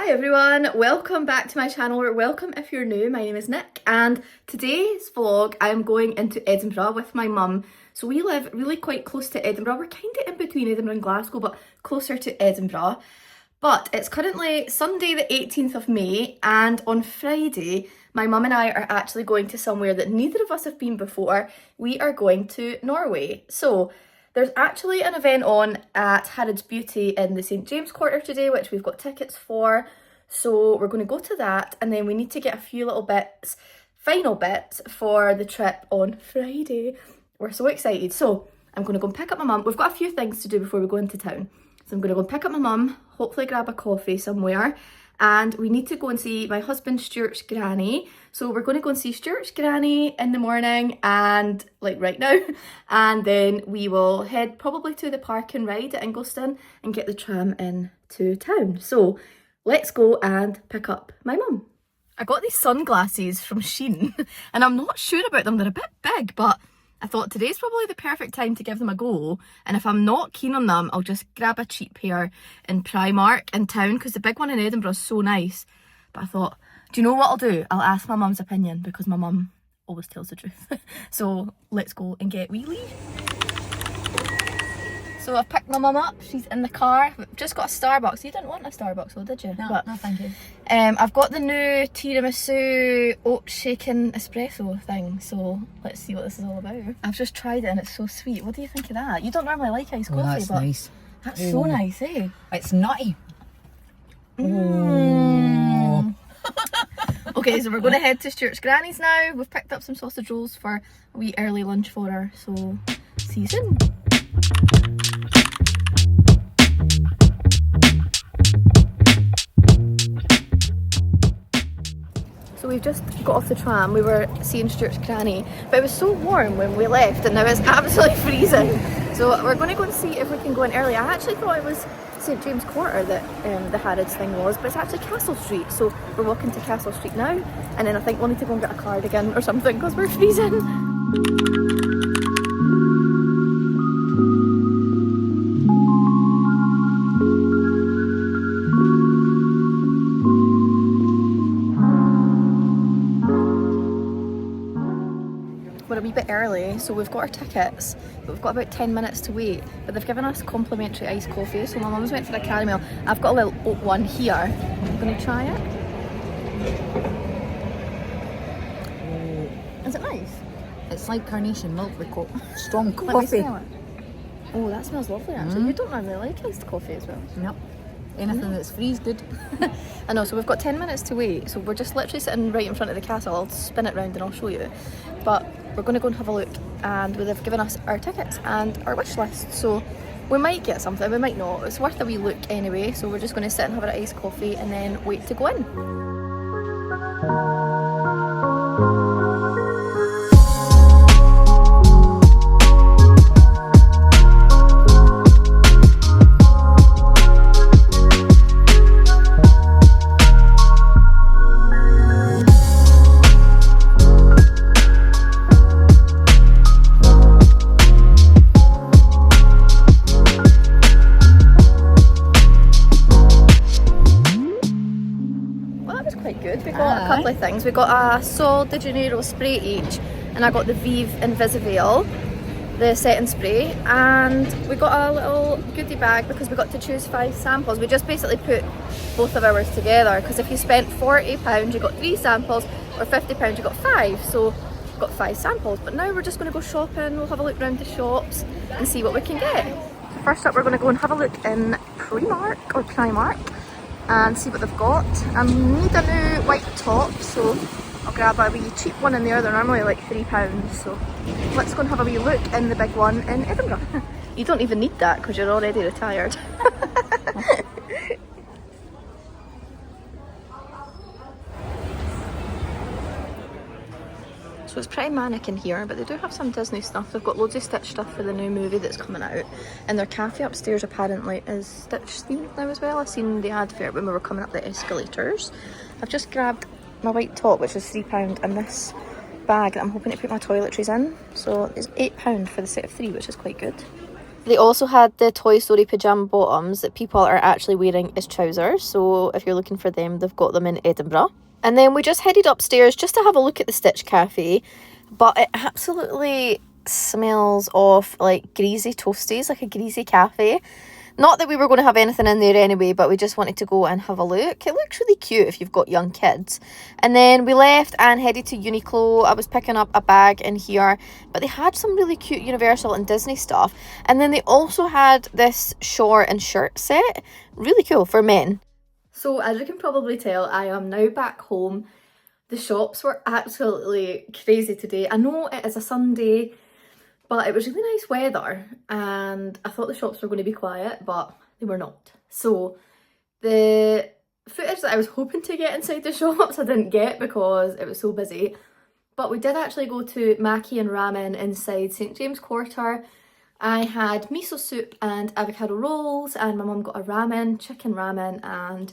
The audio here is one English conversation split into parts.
Hi everyone, welcome back to my channel, or welcome if you're new. My name is Nick and today's vlog I'm going into Edinburgh with my mum. So we live really quite close to Edinburgh. We're kind of in between Edinburgh and Glasgow, but closer to Edinburgh. But it's currently Sunday the 18th of May, and on Friday my mum and I are actually going to somewhere that neither of us have been before. We are going to Norway. So there's actually an event on at Harrods Beauty in the St James Quarter today, which we've got tickets for. So we're going to go to that, and then we need to get a few little bits, final bits for the trip on Friday. We're so excited. So I'm going to go and pick up my mum. We've got a few things to do before we go into town. So I'm going to go and pick up my mum, hopefully grab a coffee somewhere. And we need to go and see my husband Stuart's granny. So we're going to go and see Stuart's granny in the morning, and like right now. And then we will head probably to the park and ride at Ingliston and get the tram into town. So let's go and pick up my mum. I got these sunglasses from Shein and I'm not sure about them. They're a bit big, but I thought today's probably the perfect time to give them a go, and if I'm not keen on them, I'll just grab a cheap pair in Primark in town, because the big one in Edinburgh is so nice. But I thought, do you know what I'll do? I'll ask my mum's opinion, because my mum always tells the truth. So let's go and get wheelie. So I've picked my mum up, she's in the car. We've just got a Starbucks. You didn't want a Starbucks though, did you? No, no thank you. I've got the new tiramisu oat shaken espresso thing, so let's see what this is all about. I've just tried it and it's so sweet. What do you think of that? You don't normally like iced coffee, That's but nice. that's so nice, eh? It's nutty. Okay, so we're going to head to Stuart's granny's now. We've picked up some sausage rolls for a wee early lunch for her, so see you soon. So we've just got off the tram. We were seeing Stuart's granny, but it was so warm when we left and now it's absolutely freezing. So we're going to go and see if we can go in early. I actually thought it was St James Quarter that the Harrods thing was, but it's actually Castle Street. So we're walking to Castle Street now, and then I think we'll need to go and get a cardigan or something because we're freezing. We're a wee bit early, so we've got our tickets, but we've got about 10 minutes to wait. But they've given us complimentary iced coffee, so my mum's went for a caramel. I've got a little oat one here. I'm going to try it. Is it nice? It's like carnation milk with strong Let me coffee. smell it. Oh, that smells lovely actually. You don't normally like iced coffee as well. Nope. Anything that's free is good. I know, so we've got 10 minutes to wait, so we're just literally sitting right in front of the castle. I'll spin it round and I'll show you. But we're going to go and have a look, and they've given us our tickets and our wish list, so we might get something, we might not. It's worth a wee look anyway, so we're just going to sit and have our iced coffee and then wait to go in. Things. We got a Sol de Janeiro spray each, and I got the Vieve Invisivale, the setting spray, and we got a little goodie bag because we got to choose 5 samples. We just basically put both of ours together, because if you spent £40 you got 3 samples, or £50 you got 5, so we got 5 samples. But now we're just going to go shopping. We'll have a look around the shops and see what we can get. So first up we're going to go and have a look in Primark and see what they've got. I need a new white top, so I'll grab a wee cheap one in there. They're normally like £3, so let's go and have a wee look in the big one in Edinburgh. You don't even need that because you're already retired. So it's pretty manic in here, but they do have some Disney stuff. They've got loads of Stitch stuff for the new movie that's coming out, and their cafe upstairs apparently is Stitch themed now as well. I seen the advert when we were coming up the escalators. I've just grabbed my white top, which was £3, and this bag that I'm hoping to put my toiletries in. So it's £8 for the set of 3, which is quite good. They also had the Toy Story pyjama bottoms that people are actually wearing as trousers. So if you're looking for them, they've got them in Edinburgh. And then we just headed upstairs just to have a look at the Stitch Cafe. But it absolutely smells of like greasy toasties, like a greasy cafe. Not that we were going to have anything in there anyway, but we just wanted to go and have a look. It looks really cute if you've got young kids. And then we left and headed to Uniqlo. I was picking up a bag in here, but they had some really cute Universal and Disney stuff. And then they also had this short and shirt set. Really cool for men. So as you can probably tell, I am now back home. The shops were absolutely crazy today. I know it is a Sunday, but it was really nice weather and I thought the shops were going to be quiet, but they were not. So the footage that I was hoping to get inside the shops I didn't get because it was so busy. But we did actually go to Maki and Ramen inside St James Quarter. I had miso soup and avocado rolls, and my mum got a ramen, chicken ramen, and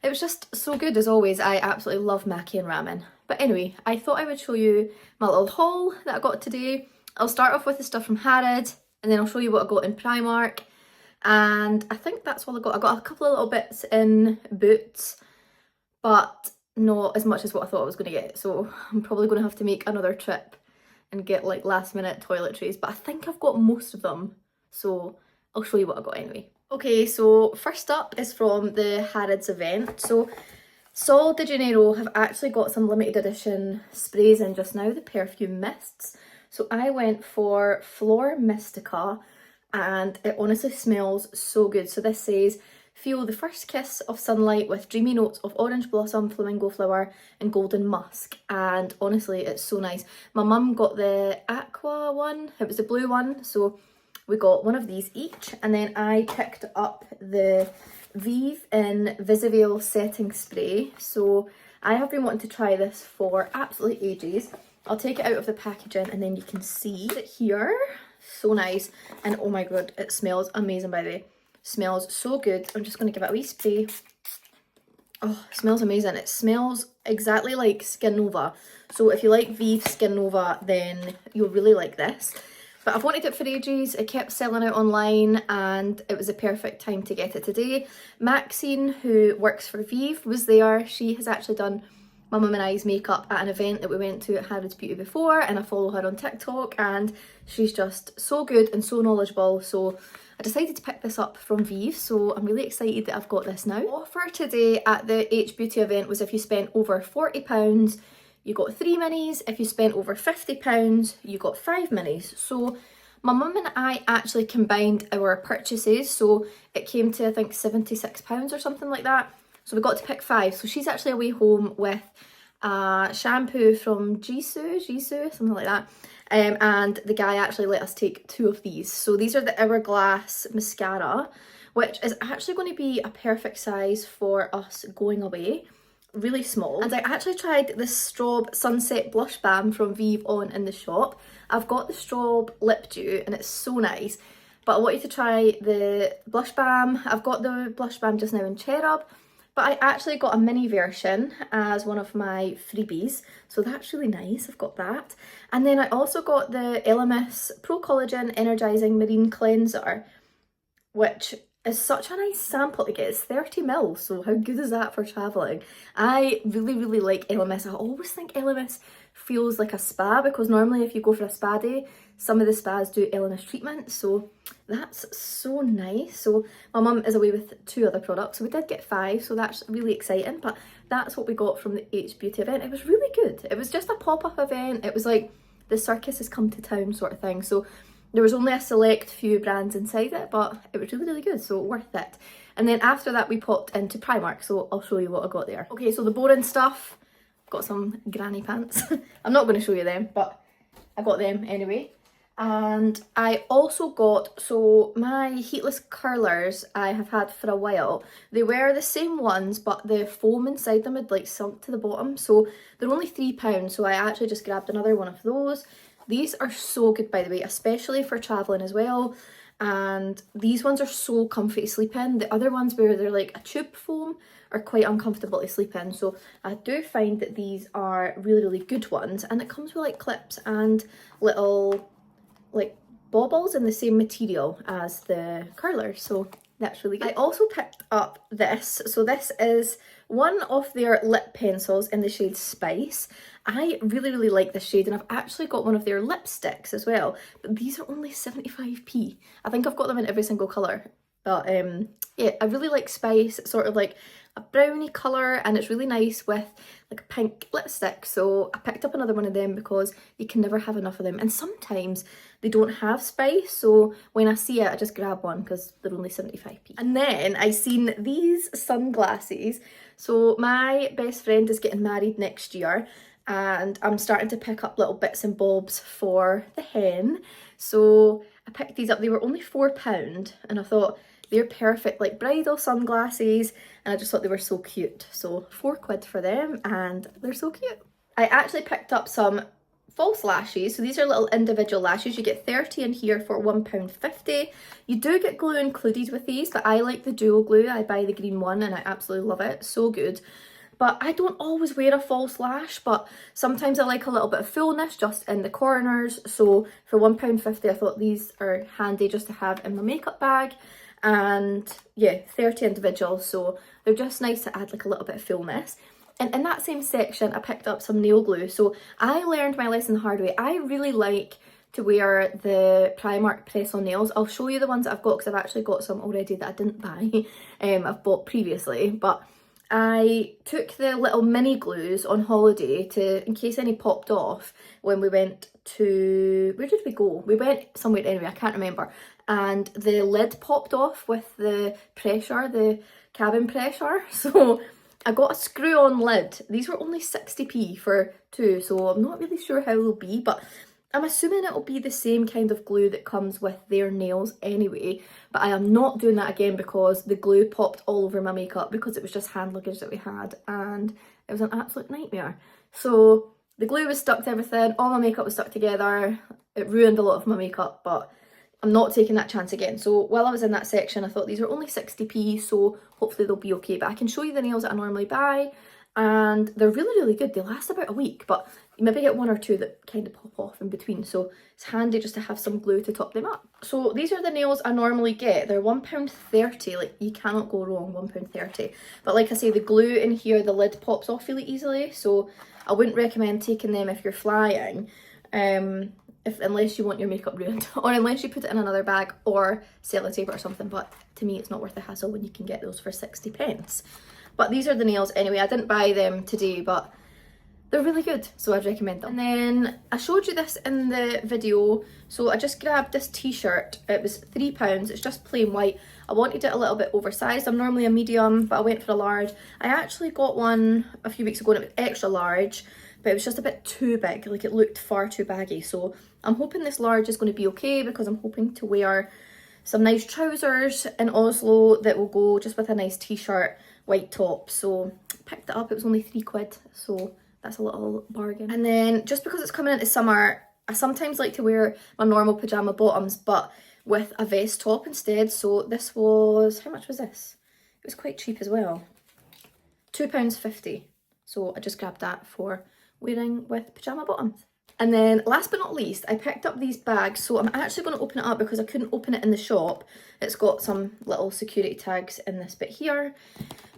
it was just so good as always. I absolutely love Maki and Ramen. But anyway, I thought I would show you my little haul that I got today. I'll start off with the stuff from Harrods, and then I'll show you what I got in Primark. And I think that's all I got. I got a couple of little bits in Boots, but not as much as what I thought I was going to get. So I'm probably going to have to make another trip and get like last minute toiletries. But I think I've got most of them. So I'll show you what I got anyway. Okay, so first up is from the Harrods event. So Sol de Janeiro have actually got some limited edition sprays in just now, the perfume mists. So I went for Flor Mystica and it honestly smells so good. So this says, feel the first kiss of sunlight with dreamy notes of orange blossom, flamingo flower and golden musk. And honestly, it's so nice. My mum got the aqua one, it was the blue one. So we got one of these each. And then I picked up the Vieve in Visiveal setting spray. So I have been wanting to try this for absolutely ages. I'll take it out of the packaging and then you can see it here. So nice. And oh my god, it smells amazing by the way. Smells so good. I'm just going to give it a wee spray. Oh, it smells amazing. It smells exactly like Skin Nova. So if you like Vieve Skin Nova, then you'll really like this. But I've wanted it for ages. It kept selling out online and it was the perfect time to get it today. Maxine, who works for Vieve, was there. She has actually done my mum and I's makeup at an event that we went to at Harrods Beauty before, and I follow her on TikTok and she's just so good and so knowledgeable. So I decided to pick this up from Vieve, so I'm really excited that I've got this now. The offer today at the H Beauty event was if you spent over £40, you got 3 minis. If you spent over £50, you got 5 minis. So my mum and I actually combined our purchases, so it came to I think £76 or something like that. So we got to pick 5. So she's actually away home with a shampoo from Jisoo, something like that. And the guy actually let us take 2 of these. So these are the Hourglass mascara, which is actually going to be a perfect size for us going away. Really small. And I actually tried this Strobe Sunset Blush Balm from Vieve on in the shop. I've got the Strobe Lip Dew and it's so nice. But I wanted to try the blush balm. I've got the blush balm just now in Cherub. But I actually got a mini version as one of my freebies. So that's really nice, I've got that. And then I also got the Elemis Pro Collagen Energizing Marine Cleanser, which is such a nice sample to get. It's 30ml, so how good is that for travelling? I really, really like Elemis. I always think Elemis feels like a spa because normally if you go for a spa day, some of the spas do Elemis treatment, so that's so nice. So my mum is away with 2 other products, so we did get 5, so that's really exciting. But that's what we got from the H Beauty event. It was really good. It was just a pop-up event. It was like the circus has come to town sort of thing. So there was only a select few brands inside it, but it was really, really good, so worth it. And then after that we popped into Primark, so I'll show you what I got there. Okay, so the boring stuff, got some granny pants. I'm not going to show you them, but I got them anyway. And I also got, so my heatless curlers I have had for a while. They were the same ones, but the foam inside them had like sunk to the bottom, so they're only £3, so I actually just grabbed another one of those. These are so good by the way, especially for travelling as well. And these ones are so comfy to sleep in. The other ones where they're like a tube foam are quite uncomfortable to sleep in. So I do find that these are really, really good ones. And it comes with like clips and little like baubles in the same material as the curler, so that's really good. I also picked up this. So this is one of their lip pencils in the shade Spice. I really like this shade, and I've actually got one of their lipsticks as well, but these are only 75p. I think I've got them in every single colour, but yeah, I really like Spice. It's sort of like a brownie colour, and it's really nice with like a pink lipstick, so I picked up another one of them because you can never have enough of them, and sometimes they don't have Spice, so when I see it I just grab one because they're only 75p. And then I seen these sunglasses. So my best friend is getting married next year, and I'm starting to pick up little bits and bobs for the hen, so I picked these up. They were only £4, and I thought they're perfect like bridal sunglasses, and I just thought they were so cute. So £4 for them, and they're so cute. I actually picked up some false lashes. So these are little individual lashes. You get 30 in here for £1.50. You do get glue included with these, but I like the dual glue. I buy the green one and I absolutely love it. So good. But I don't always wear a false lash, but sometimes I like a little bit of fullness just in the corners. So for £1.50 I thought these are handy just to have in my makeup bag. And yeah, 30 individuals, so they're just nice to add like a little bit of fullness. And in that same section I picked up some nail glue. So I learned my lesson the hard way. I really like to wear the Primark press-on nails. I'll show you the ones that I've got because I've actually got some already that I didn't buy. I've bought previously, but I took the little mini glues on holiday to, in case any popped off when we went to, where did we go? We went somewhere anyway, I can't remember. And the lid popped off with the pressure, the cabin pressure. So I got a screw-on lid. These were only 60p for two, so I'm not really sure how they'll be, but I'm assuming it'll be the same kind of glue that comes with their nails anyway. But I am not doing that again because the glue popped all over my makeup because it was just hand luggage that we had, and it was an absolute nightmare. So the glue was stuck to everything, all my makeup was stuck together. It ruined a lot of my makeup, but I'm not taking that chance again. So while I was in that section, I thought these were only 60p, so hopefully they'll be okay. But I can show you the nails that I normally buy, and they're really good. They last about a week, but you maybe get one or two that kind of pop off in between, so it's handy just to have some glue to top them up. So these are the nails I normally get. They're £1.30, like you cannot go wrong, £1.30. But like I say, the glue in here, the lid pops off really easily, so I wouldn't recommend taking them if you're flying. Unless you want your makeup ruined, or unless you put it in another bag or sellotape or something, but to me it's not worth the hassle when you can get those for 60p. But these are the nails anyway. I didn't buy them today, but they're really good, so I'd recommend them. And then I showed you this in the video, so I just grabbed this t-shirt. It was £3, it's just plain white. I wanted it a little bit oversized. I'm normally a medium, but I went for a large. I actually got one a few weeks ago and it was extra large, but it was just a bit too big, like it looked far too baggy. So I'm hoping this large is going to be okay because I'm hoping to wear some nice trousers in Oslo that will go just with a nice t-shirt, white top. So I picked it up, it was only £3, so that's a little bargain. And then just because it's coming into summer, I sometimes like to wear my normal pyjama bottoms but with a vest top instead. So this was, how much was this? It was quite cheap as well, £2.50. So I just grabbed that for wearing with pyjama bottoms. And then last but not least, I picked up these bags. So I'm actually going to open it up because I couldn't open it in the shop. It's got some little security tags in this bit here.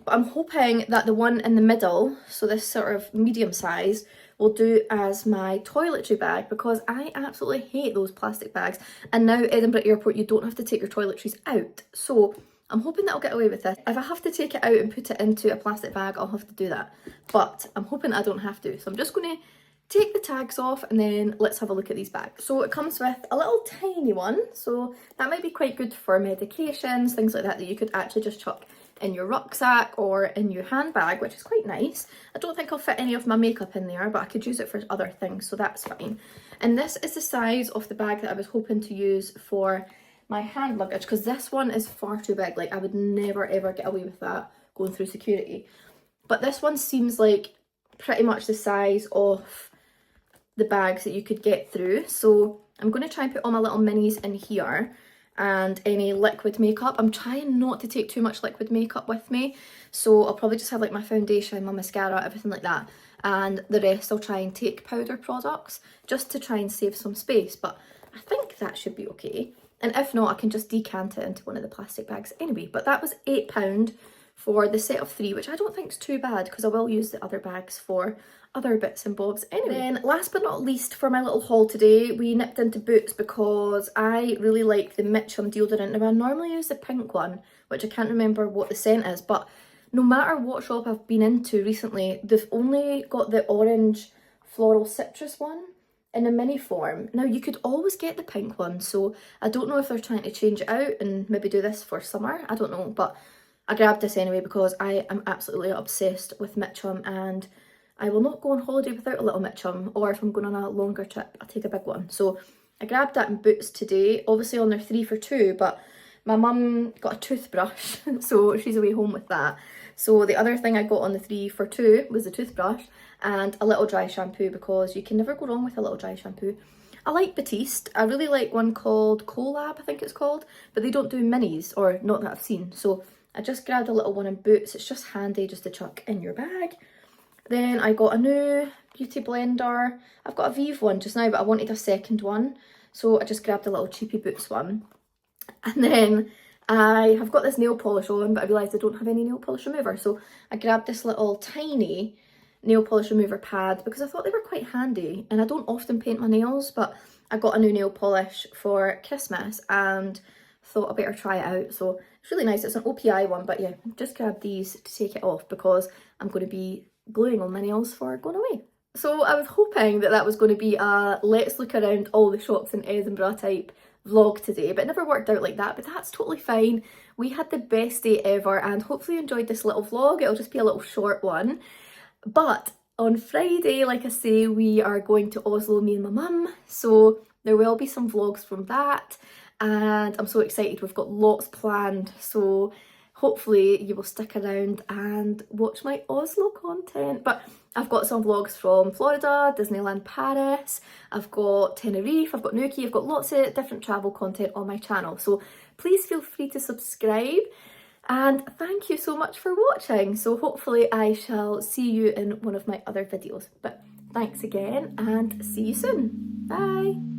But I'm hoping that the one in the middle, so this sort of medium size, will do as my toiletry bag because I absolutely hate those plastic bags. And now Edinburgh Airport, you don't have to take your toiletries out. So I'm hoping that I'll get away with this. If I have to take it out and put it into a plastic bag, I'll have to do that. But I'm hoping I don't have to. So I'm just going to take the tags off and then let's have a look at these bags. So it comes with a little tiny one. So that might be quite good for medications, things like that, that you could actually just chuck in your rucksack or in your handbag, which is quite nice. I don't think I'll fit any of my makeup in there, but I could use it for other things, so that's fine. And this is the size of the bag that I was hoping to use for my hand luggage, because this one is far too big. Like I would never ever get away with that going through security. But this one seems like pretty much the size of the bags that you could get through. So I'm going to try and put all my little minis in here and any liquid makeup. I'm trying not to take too much liquid makeup with me, so I'll probably just have like my foundation, my mascara, everything like that, and the rest I'll try and take powder products just to try and save some space. But I think that should be okay. And if not, I can just decant it into one of the plastic bags anyway. But that was £8 for the set of 3, which I don't think is too bad because I will use the other bags for other bits and bobs anyway. Then last but not least, for my little haul today, we nipped into Boots because I really like the Mitchum deodorant. Now I normally use the pink one, which I can't remember what the scent is, but no matter what shop I've been into recently, they've only got the orange floral citrus one in a mini form. Now you could always get the pink one, so I don't know if they're trying to change it out and maybe do this for summer, I don't know, but I grabbed this anyway because I am absolutely obsessed with Mitchum and I will not go on holiday without a little Mitchum, or if I'm going on a longer trip, I'll take a big one. So I grabbed that in Boots today, obviously on their 3 for 2, but my mum got a toothbrush, so she's away home with that. So the other thing I got on the 3 for 2 was the toothbrush and a little dry shampoo, because you can never go wrong with a little dry shampoo. I like Batiste. I really like one called Collab, I think it's called, but they don't do minis, or not that I've seen. So I just grabbed a little one in Boots. It's just handy just to chuck in your bag. Then I got a new beauty blender. I've got a Vieve one just now, but I wanted a second one. So I just grabbed a little cheapy Boots one. And then I have got this nail polish on, but I realised I don't have any nail polish remover. So I grabbed this little tiny nail polish remover pad because I thought they were quite handy. And I don't often paint my nails, but I got a new nail polish for Christmas and thought I better try it out. So it's really nice. It's an OPI one, but yeah, just grabbed these to take it off because I'm going to be gluing on my nails for going away. So I was hoping that that was going to be a let's look around all the shops in Edinburgh type vlog today, but it never worked out like that, but that's totally fine. We had the best day ever and hopefully you enjoyed this little vlog. It'll just be a little short one. But on Friday, like I say, we are going to Oslo, me and my mum, so there will be some vlogs from that and I'm so excited. We've got lots planned, so hopefully you will stick around and watch my Oslo content. But I've got some vlogs from Florida, Disneyland Paris, I've got Tenerife, I've got Nuki, I've got lots of different travel content on my channel. So please feel free to subscribe and thank you so much for watching. So hopefully I shall see you in one of my other videos. But thanks again and see you soon. Bye.